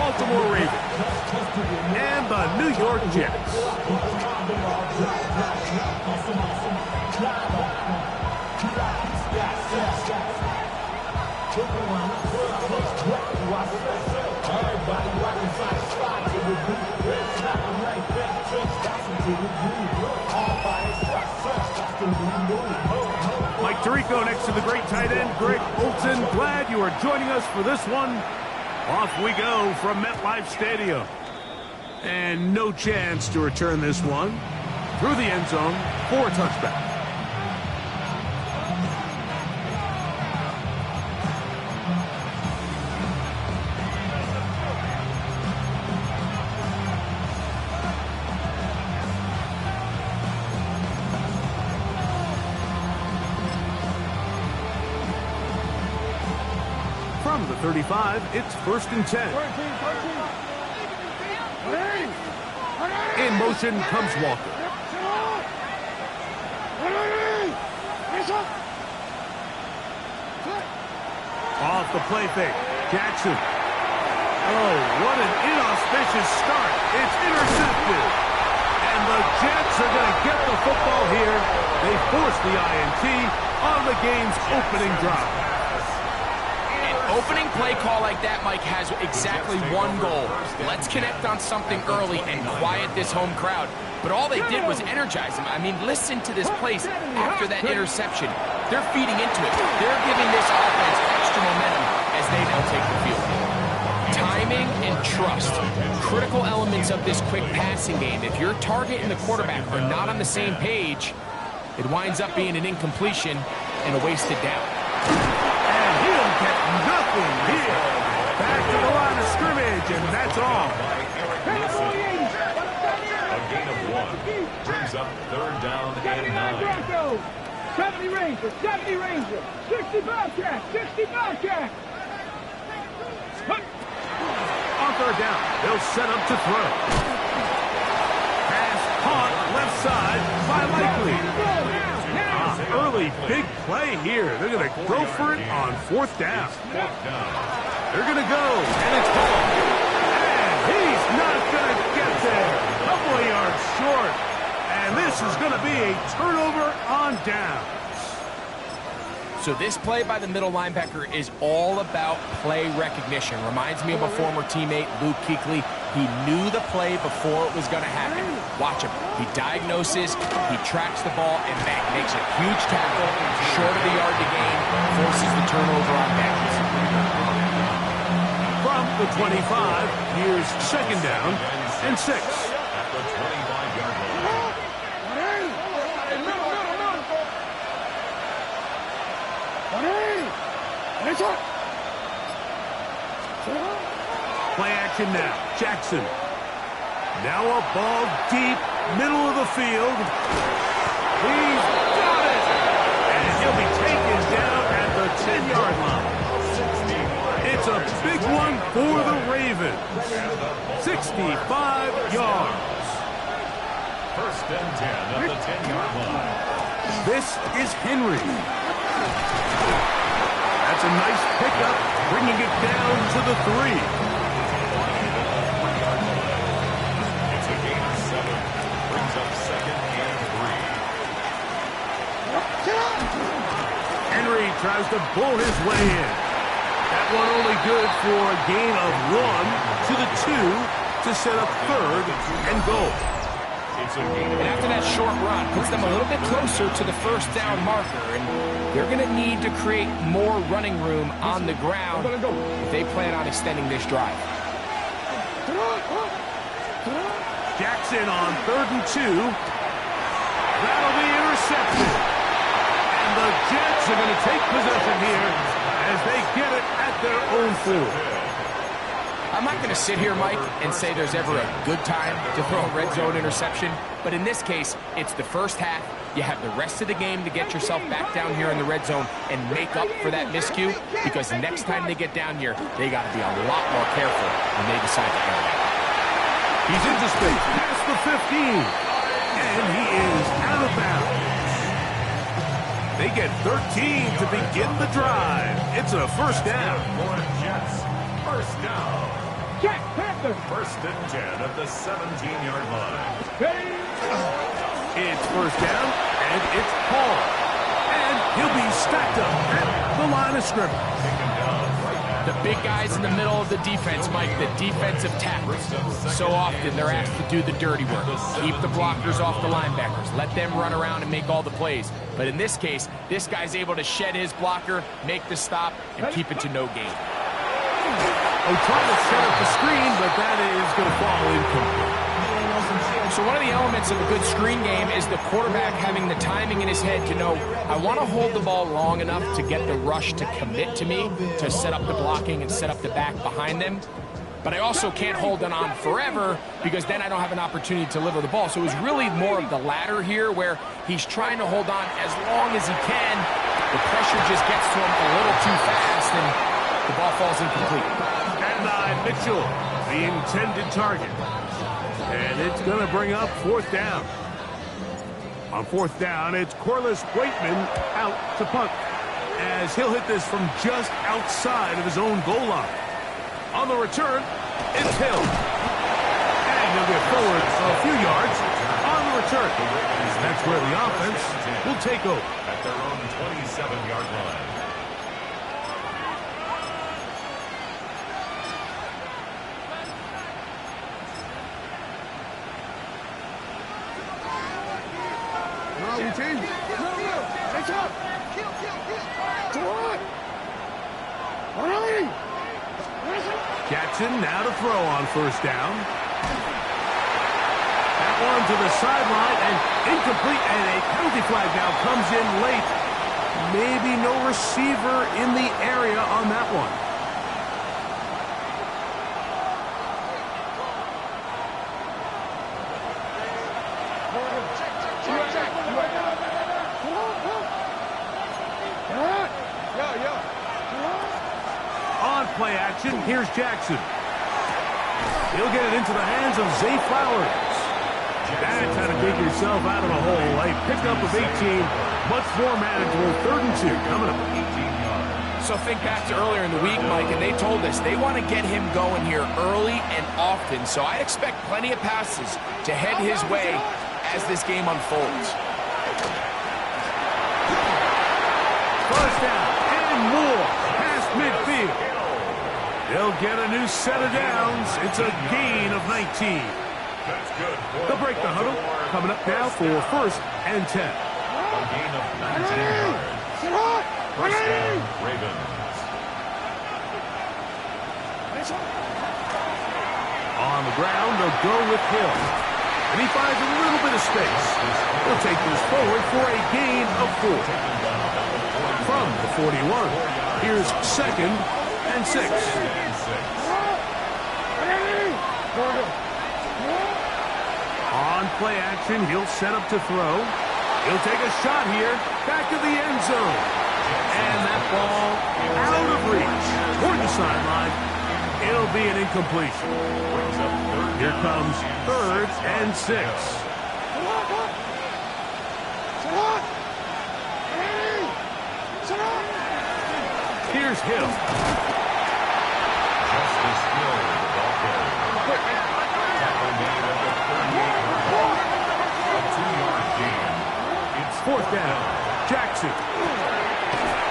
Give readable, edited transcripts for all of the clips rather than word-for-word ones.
Baltimore Ravens and the New York Jets. Mike Tirico next to the great tight end, Greg Olsen. Glad you are joining us for this one. Off we go from MetLife Stadium. And no chance to return this one through the end zone for a touchback. From the 35, it's 1st and 10. In motion comes Walker. Off the play fake, Jackson. Oh, what an inauspicious start. It's intercepted. And the Jets are going to get the football here. They force the INT on the game's opening drive. Opening play call like that, Mike, has exactly one goal. Let's connect on something early and quiet this home crowd. But all they did was energize them. I mean, listen to this place after that interception. They're feeding into it. They're giving this offense extra momentum as they now take the field. Timing and trust, critical elements of this quick passing game. If your target and the quarterback are not on the same page, it winds up being an incompletion and a wasted down. He'll get nothing here. Back to the line of scrimmage, and that's all. A gain of 1 brings up 3rd down and 9. 70 Ranger, 70 Ranger, 60 Bobcat, 60 Bobcat. On 3rd down, they'll set up to throw. Pass caught left side by Likely. Early big play here. They're going to go for it on 4th down. They're going to go, and it's caught. And he's not going to get there. A couple of yards short. And this is going to be a turnover on downs. So this play by the middle linebacker is all about play recognition. Reminds me of a former teammate, Luke Kuechly. He knew the play before it was going to happen. Watch him. He diagnoses, he tracks the ball, and bang, makes a huge tackle, short of the yard to gain, forces the turnover on downs. From the 25, here's 2nd down and 6. At the 25-yard line. Play action now. Jackson. Now a ball deep, middle of the field. He's got it! And he'll be taken down at the 10-yard line. It's a big one for the Ravens. 65 yards. 1st and 10 at the 10-yard line. This is Henry. That's a nice pickup, bringing it down to the 3. It's a gain of 7. Brings up 2nd and 3. Henry tries to bull his way in. That one only good for a gain of 1 to the 2 to set up 3rd and goal. And after that short run, puts them a little bit closer to the 1st down marker, and they're going to need to create more running room on the ground if they plan on extending this drive. Jackson on 3rd and 2. That'll be intercepted. And the Jets are going to take possession here as they get it at their own field. I'm not going to sit here, Mike, and say there's ever a good time to throw a red zone interception, but in this case, it's the first half. You have the rest of the game to get yourself back down here in the red zone and make up for that miscue, because next time they get down here, they got to be a lot more careful when they decide to air it. He's into space, past the 15, and he is out of bounds. They get 13 to begin the drive. It's a 1st down. For Jets, 1st down. Check. First and 10 at the 17-yard line. It's first down, and it's Paul. And he'll be stacked up at the line of scrimmage. The big guys in the middle of the defense, Mike, the defensive tackles. So often they're asked to do the dirty work. Keep the blockers off the linebackers. Let them run around and make all the plays. But in this case, this guy's able to shed his blocker, make the stop, and keep it to no gain. Oh, trying to set up the screen, but that is going to fall incomplete. So one of the elements of a good screen game is the quarterback having the timing in his head to know, I want to hold the ball long enough to get the rush to commit to me, to set up the blocking and set up the back behind them. But I also can't hold it on forever because then I don't have an opportunity to deliver the ball. So it was really more of the latter here where he's trying to hold on as long as he can. The pressure just gets to him a little too fast and the ball falls incomplete. And Mitchell, the intended target. And it's going to bring up fourth down. On fourth down, it's Corliss Waitman out to punt, as he'll hit this from just outside of his own goal line. On the return, it's Hill. And he'll get forward a few yards on the return. And that's where the offense will take over. At their own 27-yard line. Jackson now to throw on first down. That one to the sideline and incomplete, and a penalty flag now comes in late. Maybe no receiver in the area on that one. On play action, here's Jackson. He'll get it into the hands of Zay Flowers. That's how to dig yourself out of the hole. A pickup of 18, much more manageable. 3rd and 2 coming up. So think back to earlier in the week, Mike, and they told us they want to get him going here early and often. So I expect plenty of passes to head his way as this game unfolds. First down and more past midfield. They'll get a new set of downs. It's a gain of 19. That's good. They'll break the huddle. Coming up now for 1st and 10. A gain of 19 yards. First down, Ravens. On the ground, they'll go with Hill. And he finds a little bit of space. He'll take this forward for a gain of 4. From the 41, here's 2nd and 6. On play action, he'll set up to throw. He'll take a shot here, back to the end zone. And that ball out of reach toward the sideline. It'll be an incompletion. Here comes 3rd and 6. Here's Hill. Justice Hill with the ball carrier. Tackle made at the 38-yard line. A 2-yard gain. It's 4th down. Jackson.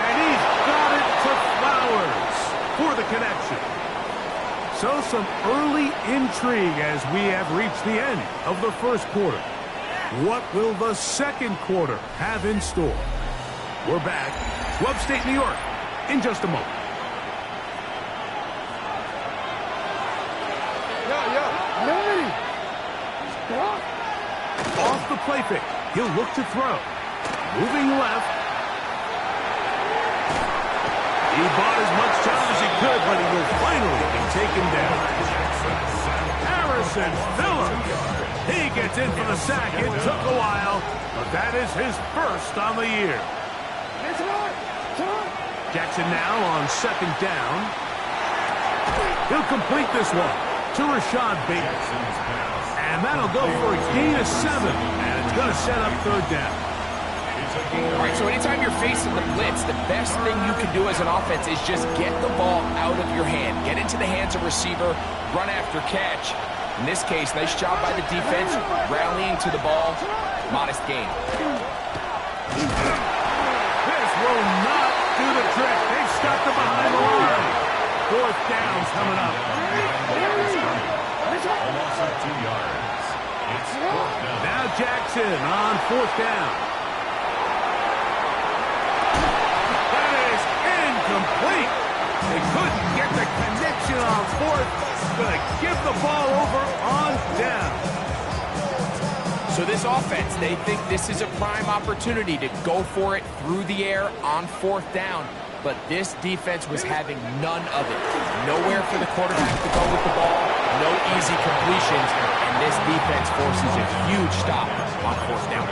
And he's got it to Flowers for the connection. So some early intrigue as we have reached the end of the 1st quarter. What will the 2nd quarter have in store? We're back to upstate New York in just a moment. Off the play fake. He'll look to throw. Moving left. He bought as much time as he could, but he will finally be taken down. Harrison Phillips. He gets in for the sack. It took a while, but that is his 1st on the year. Jackson now on 2nd down. He'll complete this one to Rashad Bates. And that'll go for a gain of 7. And it's going to set up 3rd down. All right, so anytime you're facing the blitz, the best thing you can do as an offense is just get the ball out of your hand. Get it into the hands of receiver, run after catch. In this case, nice job by the defense, rallying to the ball. Modest gain. This will not do the trick. They've stopped him behind the line. Fourth down's coming up. Almost at 2 yards. It's fourth down. Now Jackson on fourth down. That is incomplete. They couldn't get the connection on fourth. Gonna give the ball over on down. So this offense, they think this is a prime opportunity to go for it through the air on fourth down. But this defense was having none of it. Nowhere for the quarterback to go with the ball. No easy completions. And this defense forces a huge stop on fourth down.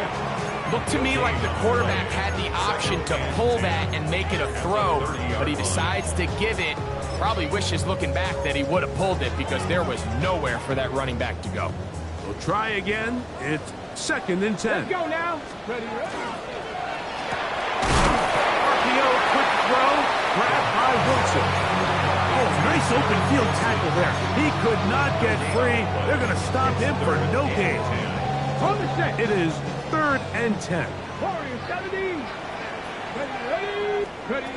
Looked to me like the quarterback had the option to pull that and make it a throw, but he decides to give it. Probably wishes looking back that he would have pulled it because there was nowhere for that running back to go. We'll try again. It's 2nd and 10. Let's go now. Ready, ready. RPO, quick throw, grabbed by Wilson. Oh, nice open field tackle there. He could not get free. They're going to stop him for no gain. On the set. It is 3rd and 10. Warrior 70. Ready, ready, ready.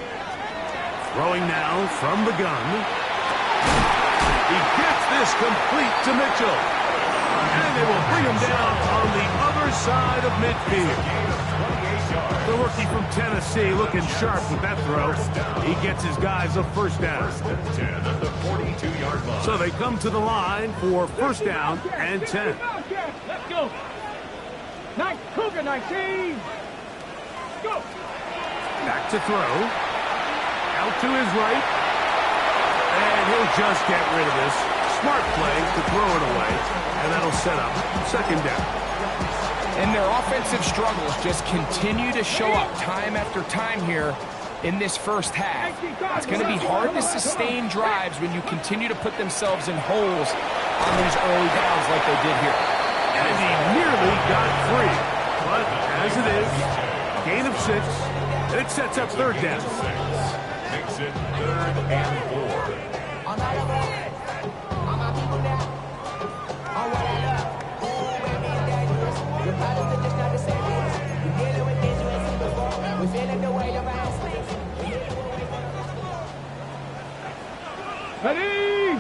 Throwing now from the gun. He gets this complete to Mitchell. And they will bring him down on the other side of midfield. The rookie from Tennessee looking sharp with that throw. He gets his guys a first down. 10 at the 42-yard line. So they come to the line for first down and 10. Let's go. Cougar 19. Go. Back to throw. Out to his right. And he'll just get rid of this. Smart play to throw it away. And that'll set up 2nd down. And their offensive struggles just continue to show up time after time here in this first half. It's going to be hard to sustain drives when you continue to put themselves in holes on these early downs like they did here. And he nearly got free. But as it is, gain of 6. And it sets up 3rd down. Makes it 3rd and 4. Ready.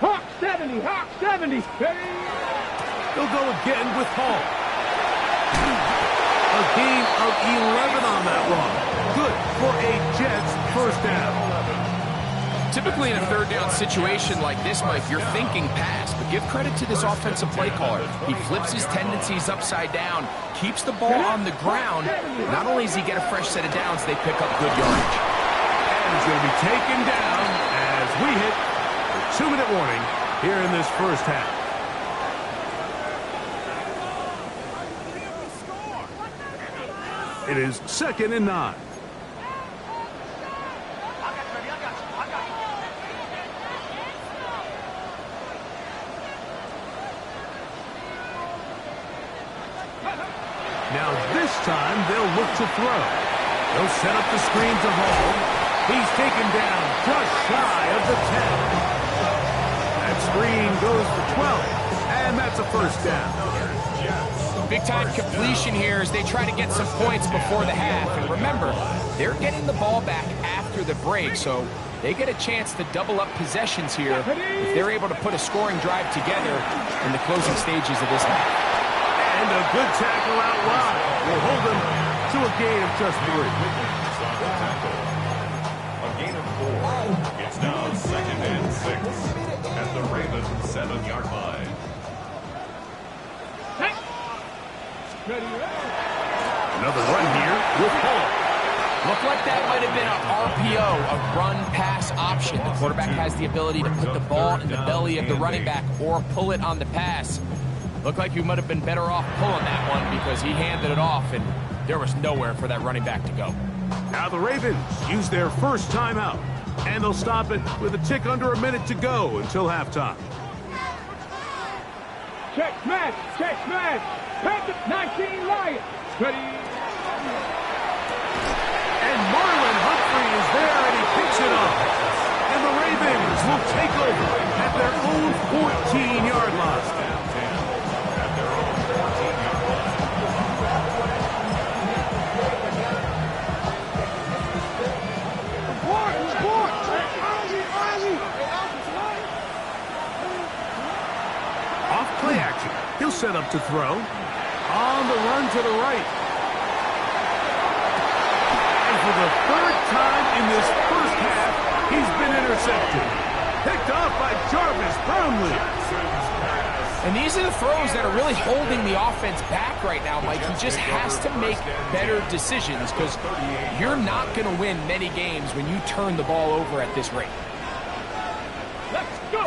Hawk 70. Hawk 70. Ready. They'll go again with Hall. A gain of 11 on that run. Good for a Jets first down. Typically in a 3rd down situation like this, Mike, you're thinking pass, but give credit to this offensive play caller. He flips his tendencies upside down, keeps the ball on the ground. Not only does he get a fresh set of downs, they pick up good yardage. And he's going to be taken down as we hit the 2-minute warning here in this first half. It is 2nd and 9. Now this time they'll look to throw. They'll set up the screen to Hall. He's taken down just shy of the 10. That screen goes for 12. And that's a first down. Big-time completion here as they try to get some points before the half. And remember, they're getting the ball back after the break, so they get a chance to double up possessions here if they're able to put a scoring drive together in the closing stages of this half. And a good tackle out wide will hold them to a gain of just 3. A gain of 4. It's now 2nd and 6 at the Ravens 7-yard line. Ready, ready. Another run here with Hall. Looked like that might have been an RPO, a run-pass option. The quarterback has the ability to put the ball in the belly of the running back or pull it on the pass. Looked like you might have been better off pulling that one because he handed it off, and there was nowhere for that running back to go. Now the Ravens use their first timeout, and they'll stop it with a tick under a minute to go until halftime. Check smash. Check smash. Panther 19 Lions. Ready. And Marlon Humphrey is there, and he picks it up. And the Ravens Browns will take over at their own 14-yard line. Off play action. He'll set up to throw. On the run to the right. And for the third time in this first half, he's been intercepted. Picked off by Jarvis Brownlee. And these are the throws that are really holding the offense back right now, Mike. He just has to make better decisions because you're not going to win many games when you turn the ball over at this rate. Let's go.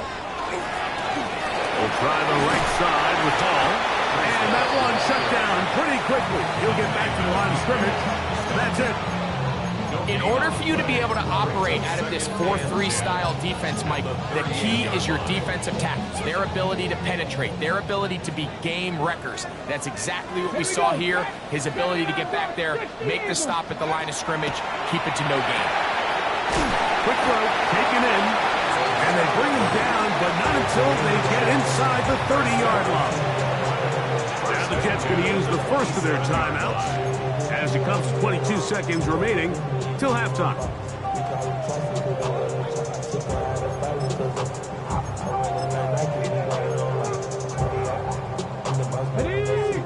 We'll try the right side with Hall. And that one shut down pretty quickly. He'll get back to the line of scrimmage. That's it. In order for you to be able to operate out of this 4-3 style defense, Mike, the key is your defensive tackles, their ability to penetrate, their ability to be game wreckers. That's exactly what we saw here, his ability to get back there, make the stop at the line of scrimmage, keep it to no gain. Quick throw, taken in, and they bring him down, but not until they get inside the 30-yard line. Now the Jets going to use the first of their timeouts as it comes to 22 seconds remaining till halftime.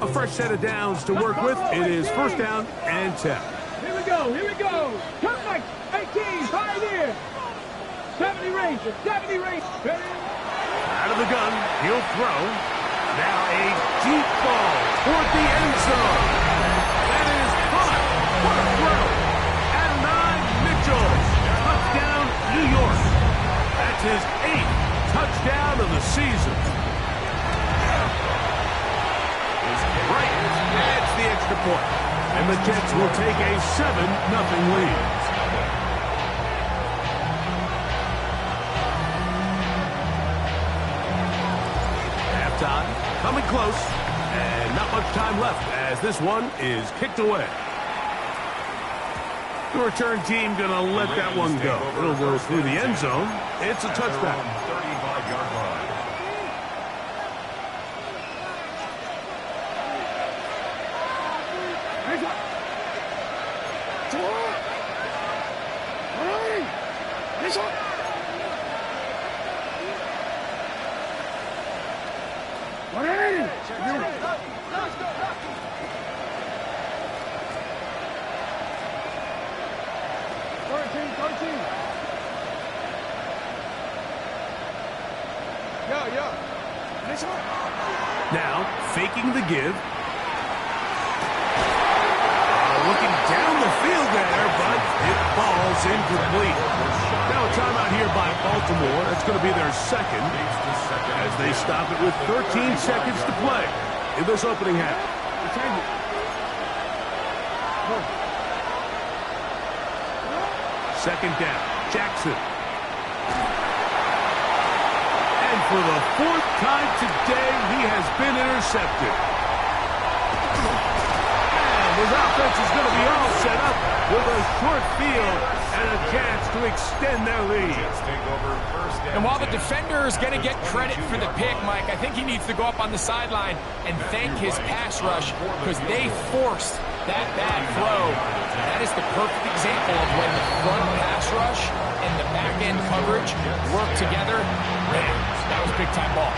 A fresh set of downs to work with. It is first down and 10. Here we go, here we go. Come back, 18, pioneer. 70 Ranger, 70 Ranger. Out of the gun, he'll throw. Now a deep ball toward the end zone. That is caught. What a throw. Adonai Mitchell. Touchdown, New York. That's his 8th touchdown of the season. Right adds the extra point. And the Jets will take a 7-0 lead. Coming close, and not much time left as this one is kicked away. The return team going to let that one go. It'll go through the end zone. It's a touchback. 35-yard line. Now, faking the give. Looking down the field there, but it falls incomplete. Now a timeout here by Baltimore. That's going to be their second as they stop it with 13 seconds to play in this opening half. Second down, Jackson. And for the 4th time today, he has been intercepted. And his offense is going to be all set up with a short field and a chance to extend their lead. And while the defender is going to get credit for the pick, Mike, I think he needs to go up on the sideline and thank his pass rush because they forced that bad throw. That is the perfect example of when the front pass rush and the back-end coverage work together. Man, that was big-time ball.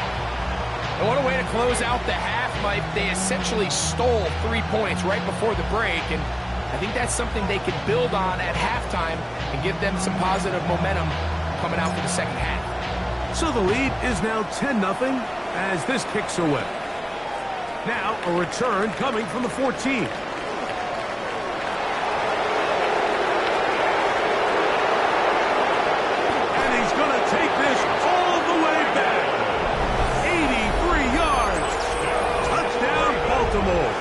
And what a way to close out the half, Mike. They essentially stole 3 points right before the break, and I think that's something they could build on at halftime and give them some positive momentum coming out for the second half. So the lead is now 10-0 as this kicks away. Now a return coming from the 14. And he's going to take this all the way back. 83 yards. Touchdown, Baltimore.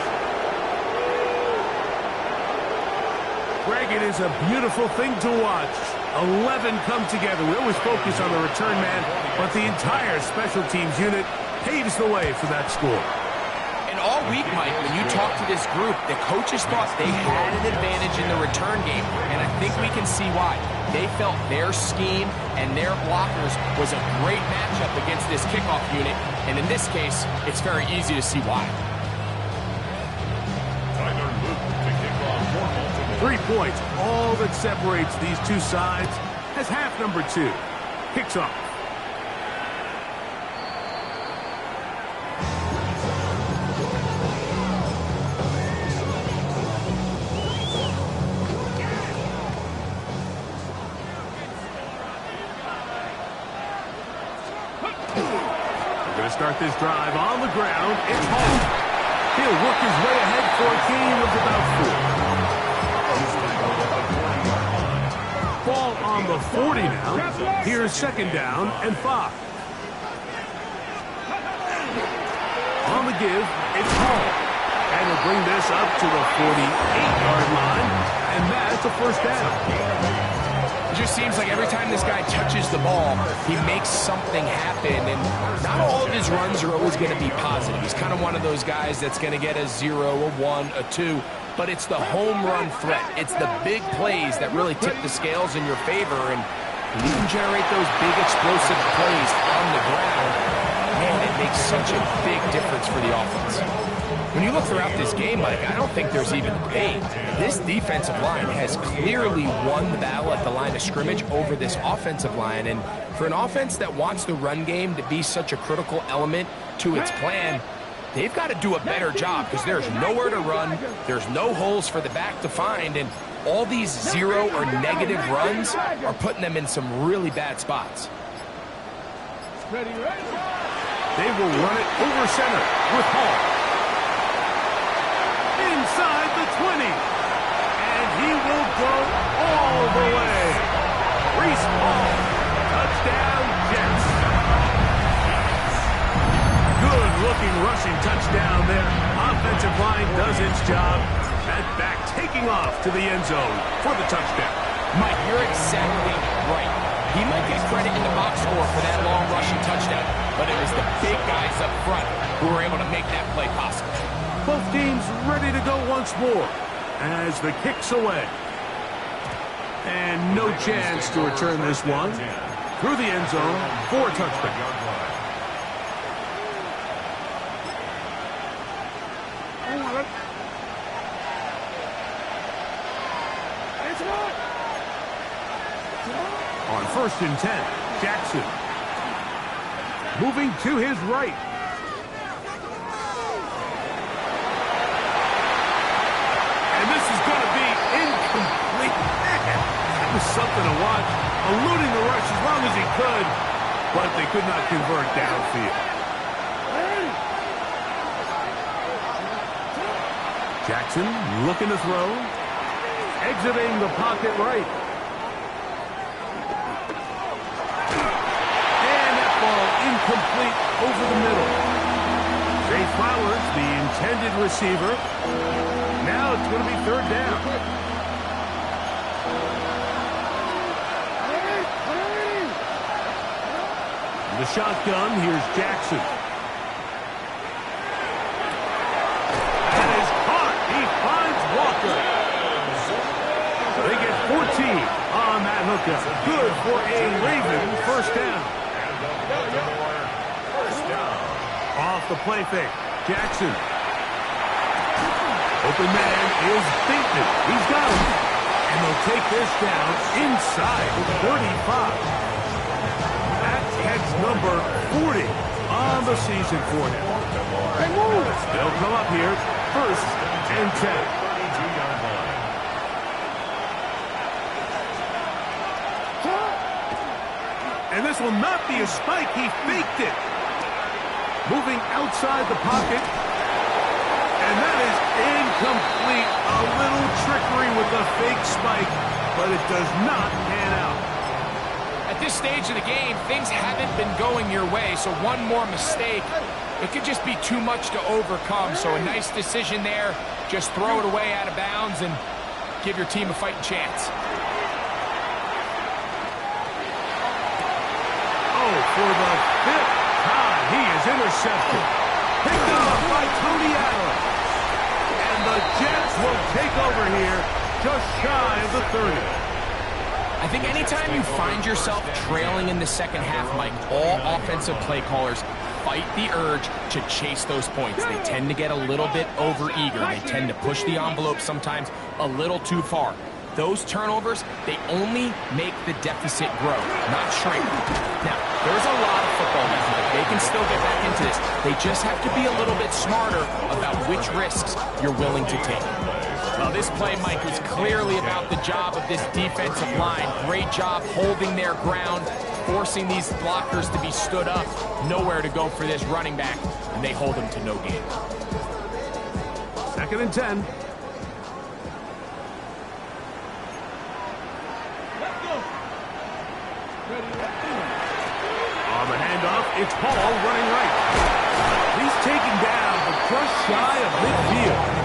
Greg, it is a beautiful thing to watch. 11 come together. We always focus on the return man, but the entire special teams unit paves the way for that score. And all week, Mike, when you talk to this group, the coaches thought they had an advantage in the return game, and I think we can see why. they felt their scheme and their blockers was a great matchup against this kickoff unit, and in this case, it's very easy to see why. 3 points, all that separates these two sides as half number 2 kicks off. We're going to start this drive on the ground. It's Hall. He'll work his way ahead for a gain of about 4. Ball on the 40 now. Here's second down and 5. On the give, it's Hall. And he'll bring this up to the 48-yard line. And that's a first down. It just seems like every time this guy touches the ball, he makes something happen. And not all of his runs are always going to be positive. He's kind of one of those guys that's going to get a 0, a 1, a 2. But it's the home run threat. It's the big plays that really tip the scales in your favor. And when you can generate those big explosive plays on the ground, man, it makes such a big difference for the offense. When you look throughout this game, Mike, I don't think there's even debate. This defensive line has clearly won the battle at the line of scrimmage over this offensive line. And for an offense that wants the run game to be such a critical element to its plan, they've got to do a better job because there's nowhere to run, there's no holes for the back to find, and all these 0 or negative runs are putting them in some really bad spots. They will run it over center with Hall. Inside the 20. And he will go all the way. Reese Hall. Touchdown, Jets. Good-looking rushing touchdown there. Offensive line does its job. That back taking off to the end zone for the touchdown. Mike, you're exactly right. He might get credit in the box score for that long rushing touchdown, but it was the big guys up front who were able to make that play possible. Both teams ready to go once more as the kick's away. And no chance to return this one through the end zone for a touchdown. On 1st and 10, Jackson. Moving to his right. And this is going to be incomplete. That was something to watch. Eluding the rush as long as he could, but they could not convert downfield. Jackson looking to throw. Exiting the pocket right. Incomplete over the middle. Zay Flowers, the intended receiver. Now it's going to be 3rd down. The shotgun, here's Jackson. That is caught. He finds Walker. They get 14 on that hookup. Good for a Raven first down. Off the play fake. Jackson. Open man is Bateman. He's got him. And they'll take this down inside the 35. That's catch number 40 on the season for him. They'll come up here 1st and 10. And this will not be a spike. He faked it. Moving outside the pocket. And that is incomplete. A little trickery with the fake spike, but it does not pan out. At this stage of the game, things haven't been going your way, so one more mistake, it could just be too much to overcome. So a nice decision there. Just throw it away out of bounds and give your team a fighting chance. For the 5th time, he is intercepted. Picked up by Tony Adams. And the Jets will take over here just shy of the 30. I think anytime you find yourself trailing in the second half, Mike, all offensive play callers fight the urge to chase those points. They tend to get a little bit overeager. They tend to push the envelope sometimes a little too far. Those turnovers, they only make the deficit grow, not shrink. Now, there's a lot of football left. They can still get back into this. They just have to be a little bit smarter about which risks you're willing to take. Well, this play, Mike, was clearly about the job of this defensive line. Great job holding their ground, forcing these blockers to be stood up. Nowhere to go for this running back, and they hold them to no gain. 2nd and 10. On the handoff, it's Paul running right. He's taken down, but just shy of midfield.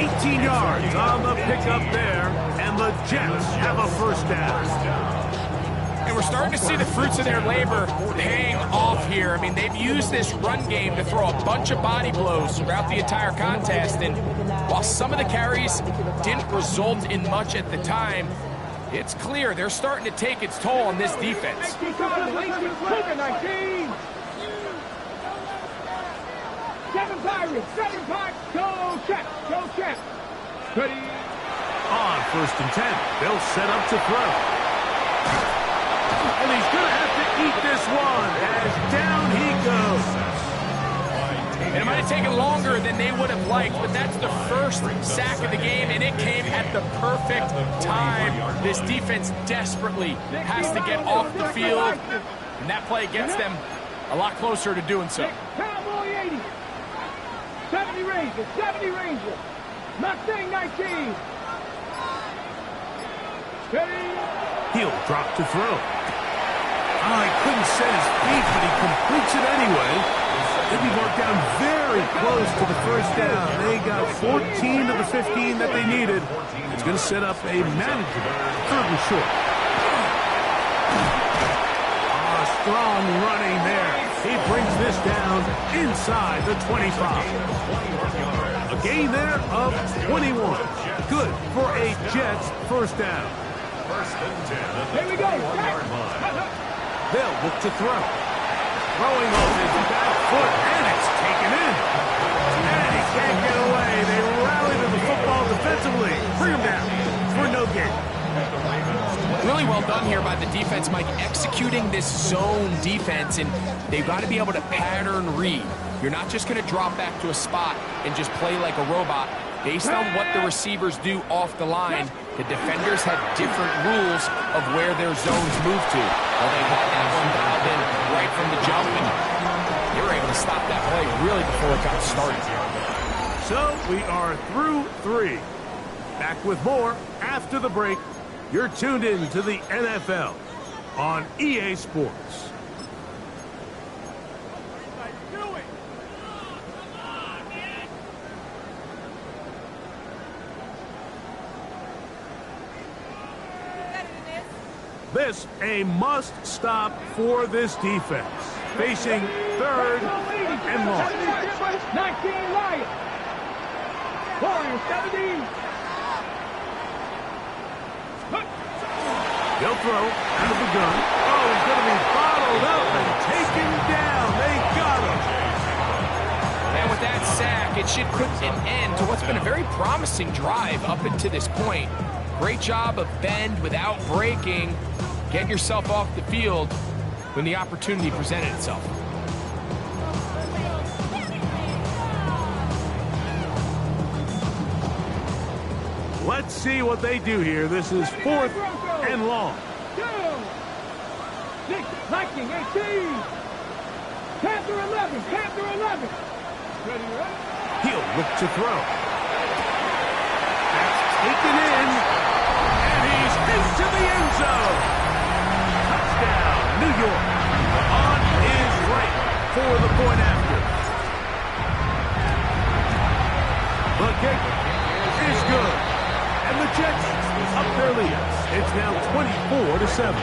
18 yards on the pickup there, and the Jets have a first down. And we're starting to see the fruits of their labor paying off here. I mean, they've used this run game to throw a bunch of body blows throughout the entire contest. And while some of the carries didn't result in much at the time, it's clear they're starting to take its toll on this defense. 19. 7 Pirates, 7 Pirates, go check, go check. Ready. On 1st and 10, they'll set up to throw. And he's going to have to eat this one as down he goes. And it might have taken longer than they would have liked, but that's the first sack of the game, and it came at the perfect time. This defense desperately has to get off the field, and that play gets them a lot closer to doing so. Cowboy 80. 70 Rangers, 70 Rangers. Mustang 19. Ready. He'll drop to throw. Oh, he couldn't set his feet, but he completes it anyway. They'll be marked down very close to the first down. They got 14 to the 15 that they needed. It's going to set up a manageable 3rd and short. Oh, strong running there. He brings this down inside the 25. A gain there of 21. Good for a Jets first down. Here we go. They'll look to throw. Throwing on his back foot, and it's taken in. And he can't get away. They rally to the football defensively. Bring him down for no gain. Really well done here by the defense, Mike, executing this zone defense, and they've got to be able to pattern read. You're not just going to drop back to a spot and just play like a robot. Based on what the receivers do off the line, the defenders have different rules of where their zones move to. Well, they had that one dialed in right from the jump, and they were able to stop that play really before it got started. So we are through 3. Back with more after the break. You're tuned in to the NFL on EA Sports. This a must-stop for this defense. Facing 3rd and long. 19 Lions. Warriors 17. They'll throw out of the gun. Oh, he's going to be bottled up and taken down. They got him. And with that sack, it should put an end to what's been a very promising drive up until this point. Great job of bend without breaking. Get yourself off the field when the opportunity presented itself. Let's see what they do here. This is 4th and long. 2. 6. Viking 18. Panther 11. Panther 11. Ready, ready. He'll look to throw. That's taken in. And he's into the end zone. Touchdown, New York. On his right for the point after. The kick is good. And the Jets up their lead. It's now 24-7.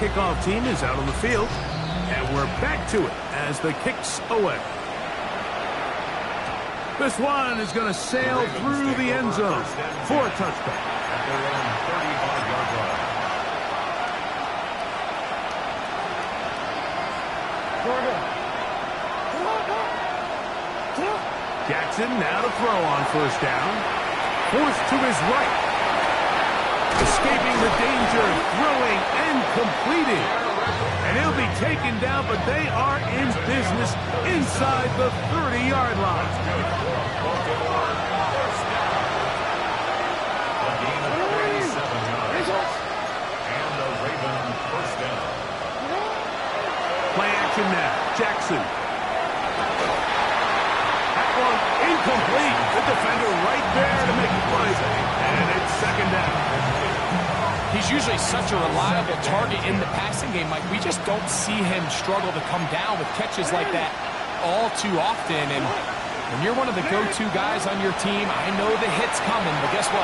kickoff team is out on the field. And we're back to it as the kick's away. This one is going to sail through the end zone for a touchback. At their own 35-yard line. Jackson now to throw on first down. Forced to his right. Escaping the danger, throwing and completing. And he'll be taken down, but they are in business inside the 30-yard line. A gain of 37 yards. And the Ravens first down. Play action now. Jackson. That one incomplete. The defender right there to make the play. And it's second down. He's usually such a reliable target in the passing game, Mike. We just don't see him struggle to come down with catches like that all too often. And when you're one of the go-to guys on your team, I know the hit's coming, but guess what?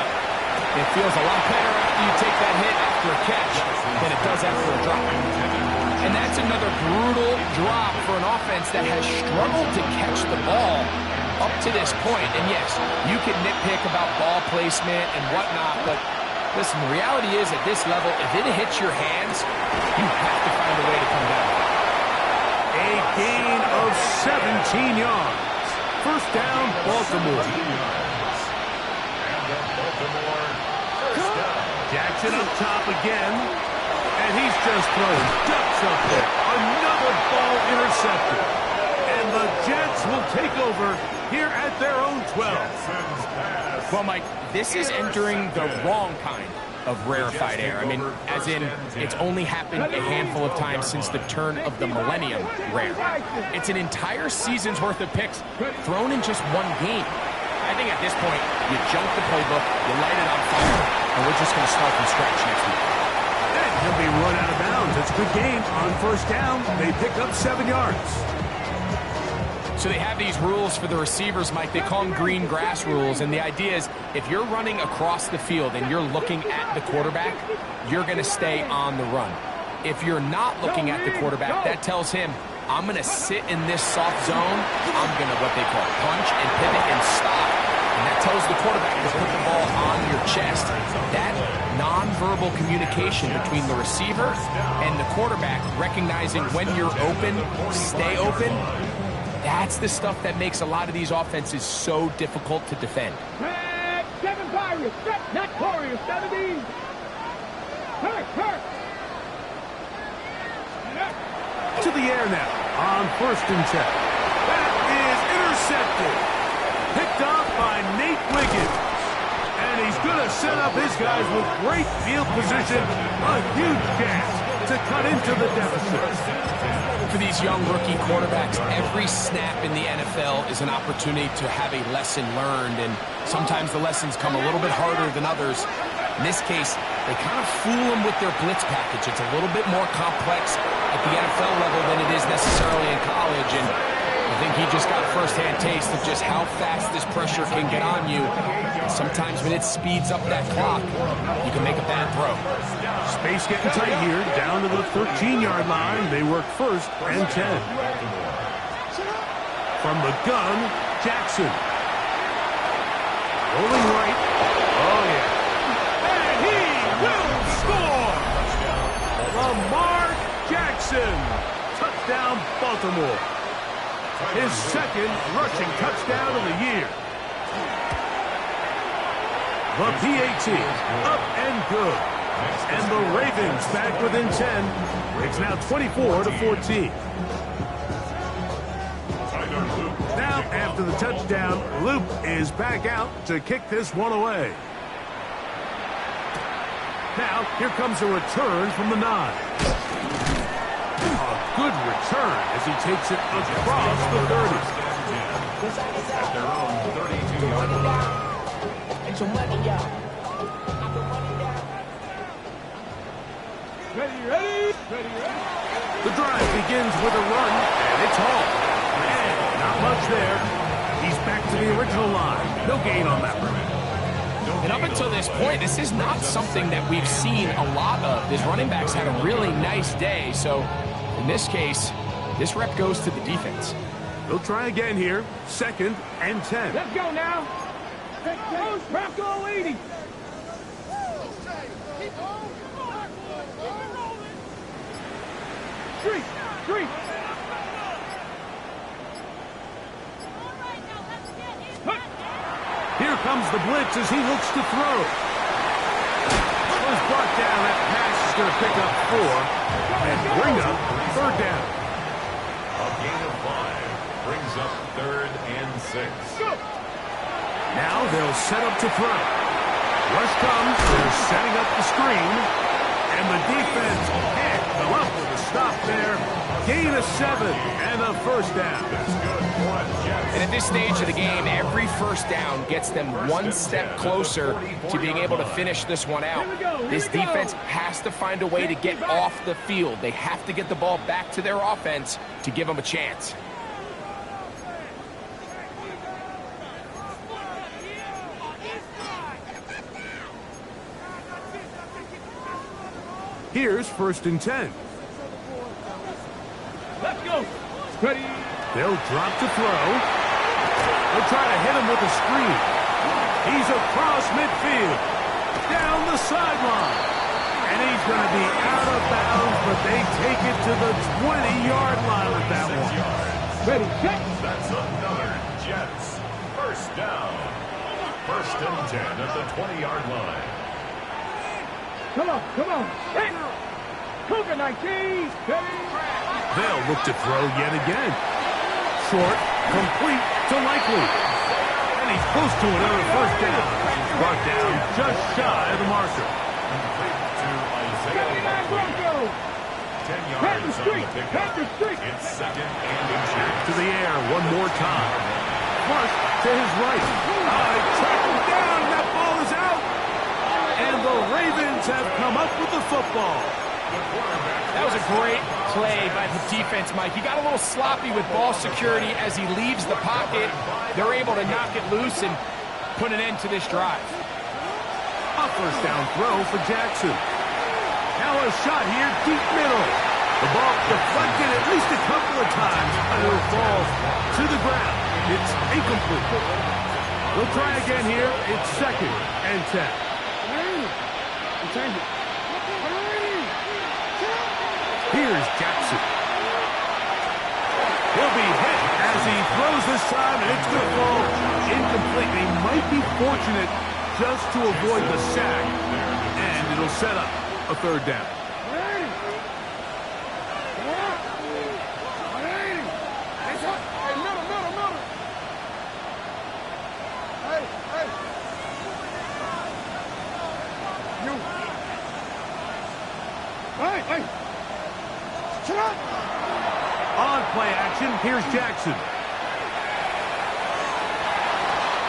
It feels a lot better after you take that hit after a catch than it does after a drop. And that's another brutal drop for an offense that has struggled to catch the ball up to this point. And yes, you can nitpick about ball placement and whatnot, but listen, the reality is at this level, if it hits your hands, you have to find a way to come down. A gain of 17 yards. First down, Baltimore. Jackson up top again. And he's just throwing ducks up there. Another ball intercepted. And the Jets will take over here at their own 12. Well, Mike, this is entering the wrong kind of rarefied air. I mean, as in, it's only happened a handful of times since the turn of the millennium rare. It's an entire season's worth of picks thrown in just one game. I think at this point, you jump the playbook, you light it on fire, and we're just going to start from scratch next week. And he'll be run out of bounds. It's a good game. On first down, they pick up 7 yards. So they have these rules for the receivers, Mike. They call them green grass rules. And the idea is if you're running across the field and you're looking at the quarterback, you're going to stay on the run. If you're not looking at the quarterback, that tells him, I'm going to sit in this soft zone. I'm going to what they call punch and pivot and stop. And that tells the quarterback to put the ball on your chest. That nonverbal communication between the receiver and the quarterback, recognizing when you're open, stay open, that's the stuff that makes a lot of these offenses so difficult to defend. Red, 7 Pirates, not Warriors, 17. Hurt. To the air now on first and 10. That is intercepted. Picked off by Nate Wiggins. And he's going to set up his guys with great field position. A huge chance to cut into the deficit. For these young rookie quarterbacks, every snap in the NFL is an opportunity to have a lesson learned, and sometimes the lessons come a little bit harder than others. In this case, they kind of fool them with their blitz package. It's a little bit more complex at the NFL level than it is necessarily in college, and I think he just got a first-hand taste of just how fast this pressure can get on you. Sometimes when it speeds up that clock, you can make a bad throw. Space getting tight here, down to the 13-yard line. They work first and 10. From the gun, Jackson. Rolling right. Oh, yeah. And he will score! Lamar Jackson. Touchdown, Baltimore. His second rushing touchdown of the year. The PAT, up and good. And the Ravens back within 10. It's now 24-14. Now, after the touchdown, Luke is back out to kick this one away. Now, here comes a return from the 9. A good return as he takes it across the 30. At their own 32-yard line. Get your money, y'all. Ready. The drive begins with a run, and it's home. And not much there. He's back to the original line. No gain on that run. And up until this point, this is not something that we've seen a lot of. This running back's had a really nice day. So in this case, this rep goes to the defense. They'll try again here. 2nd and 10. Let's go now. Prep goal 80. Street. Here comes the blitz as he looks to throw. Was brought down. That pass is going to pick up 4 and bring up 3rd down. A gain of 5 brings up 3rd and 6. Now they'll set up to throw. Rush comes. They're setting up the screen. And the defense can't come up with a stop there. Gain of 7 and a 1st down. And at this stage of the game, every 1st down gets them 1 step closer to being able to finish this one out. This defense has to find a way to get off the field. They have to get the ball back to their offense to give them a chance. Here's 1st and 10. Let's go. Ready. They'll drop to throw. They'll try to hit him with a screen. He's across midfield. Down the sideline. And he's going to be out of bounds, but they take it to the 20-yard line with that one. Ready, check. That's another Jets. 1st down. 1st and 10 at the 20-yard line. Come on. Hey. Cougar 19. Ready. They'll look to throw yet again. Short, complete to Likely. And he's close to another 1st down. He's brought down just shy of the marker. Complete to Isaiah 79 Broncos. 10 yards on the pickup. It's 2nd and inches. To the air one more time. Flush to his right. Track him down. That ball is out. And the Ravens have come up with the football. That was a great play by the defense, Mike. He got a little sloppy with ball security as he leaves the pocket. They're able to knock it loose and put an end to this drive. A 1st down throw for Jackson. Now a shot here, deep middle. The ball deflected at least a couple of times, and it'll fall to the ground. It's incomplete. They'll try again here. It's 2nd and 10. Here's Jackson. He'll be hit as he throws this time, and it's going to fall incomplete. They might be fortunate just to avoid the sack, and it'll set up a 3rd down. On play action, here's Jackson.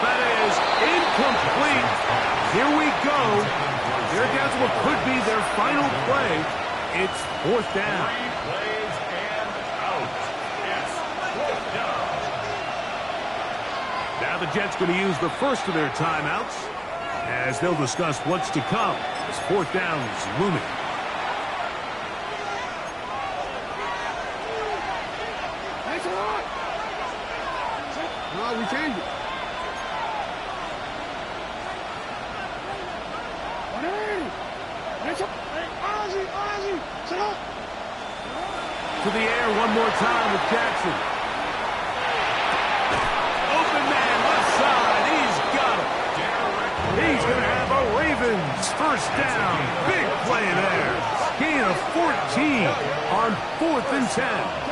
That is incomplete. Here we go. They're down to what could be their final play. It's 4th down. 3 plays and out. It's 4th down. Now the Jets going to use the first of their timeouts as they'll discuss what's to come as 4th down is looming. We changed it. To the air one more time with Jackson. Open man left side. He's got it. He's going to have a Ravens 1st down. Big play there. Gain of 14 on 4th and 10.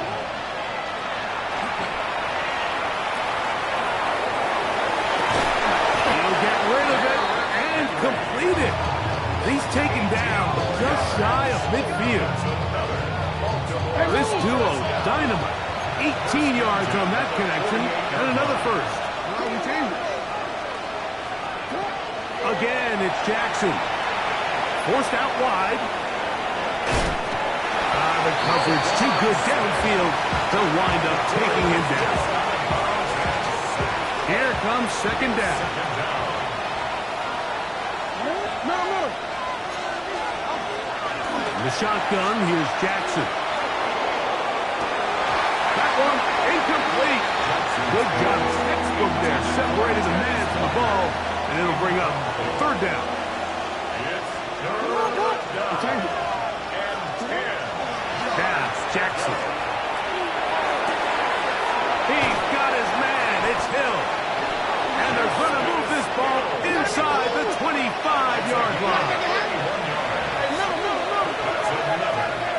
Completed. He's taken down just shy of midfield. This duo, dynamite. 18 yards on that connection, and another 1st. Again, it's Jackson. Forced out wide. The coverage too good downfield. They'll wind up taking him down. Here comes 2nd down. Middle. In the shotgun, here's Jackson. That one incomplete. Good job, textbook there, separating the man from the ball, and it'll bring up third down. It's third down and 10. Pass, Jackson. He's got his man. It's Hill. And they're going to move this ball inside the 25-yard line.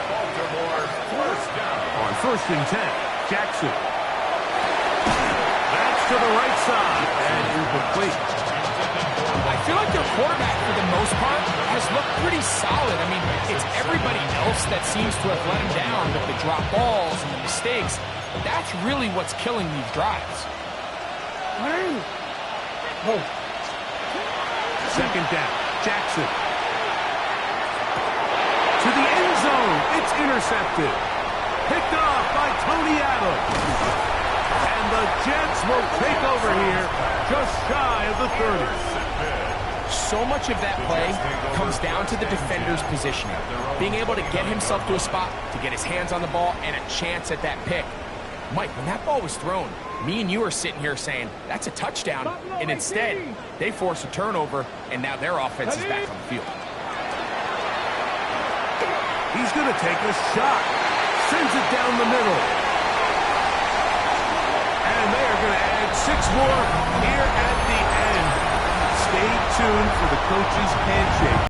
Baltimore first down. On 1st and 10, Jackson. That's to the right side. And incomplete. I feel like their quarterback, for the most part, has looked pretty solid. I mean, it's everybody else that seems to have let him down with the drop balls and the mistakes. That's really what's killing these drives. Second down, Jackson. To the end zone. It's intercepted. Picked off by Tony Adams. And the Jets will take over here just shy of the 30. So much of that play comes down to the defender's positioning, being able to get himself to a spot, to get his hands on the ball, and a chance at that pick. Mike, when that ball was thrown, me and you are sitting here saying, that's a touchdown, and instead, they force a turnover, and now their offense is back on the field. He's going to take a shot. Sends it down the middle. And they are going to add 6 more here at the end. Stay tuned for the coach's handshake.